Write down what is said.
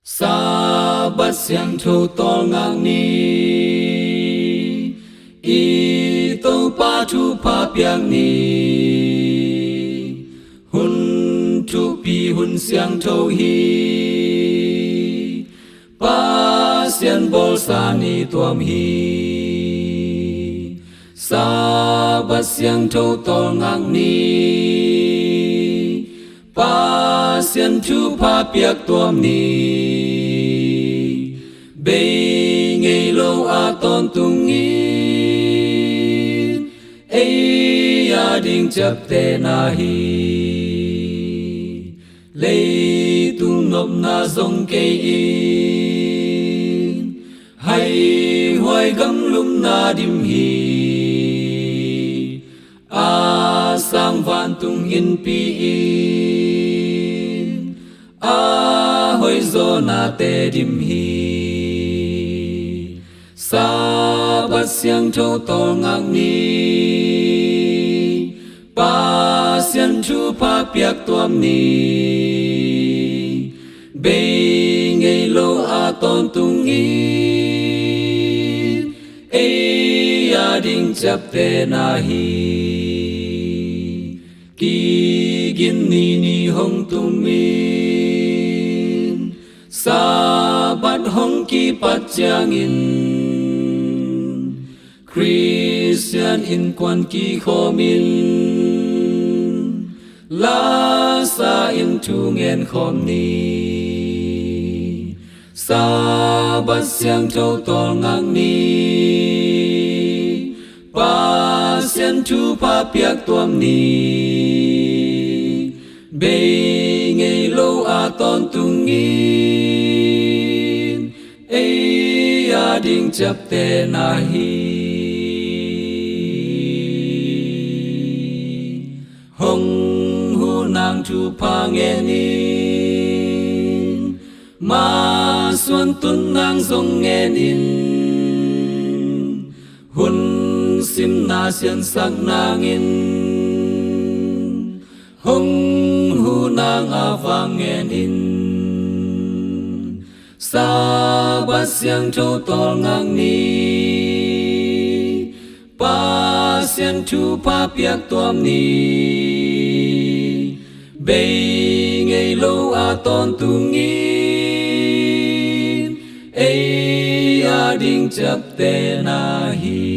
Sabat siang thâu tol ngang ni I tâu pa thu pa piang ni Hun thu pi hun siang thâu hi Pa sian bol sa ni tuam hi Sabat siang thâu tol ngang ni Pa sian thu pa piak tuam ni Bay ngay lâu a ton tung in Ây a đinh chấp tê na hi Lấy tung nộp na dòng cây in Hay hoài găm lung na dim hi A sang van tung in pi in A hoi zo na te dim hi Sabat siang thâu tol ngang ni Pa sian thu pa piak tuam ni Bay ngay lâu a ton tung in Ây a đinh chấp tê na hi Ki gin ni hong tum min Sabat hong ki pat chang in Christian in quan ki khom in La sa in tu ngen khom ni Sabat siang thâu tol ngang ni Pa sian thu pa piak tuam ni Bay ngay lâu a ton tung in Ây a đinh chấp tê na hi Hong hu nang thu pa nghe in Ma xuân tuân nang dòng nghe in Hun sim na sian sắc nang in Hong hu nang a vang nghe in Sabat siang thâu tol ngang ni Pa sian thu pa piak tuam ni Bay ngay lâu a ton tung in Ây a đinh chấp tê na hi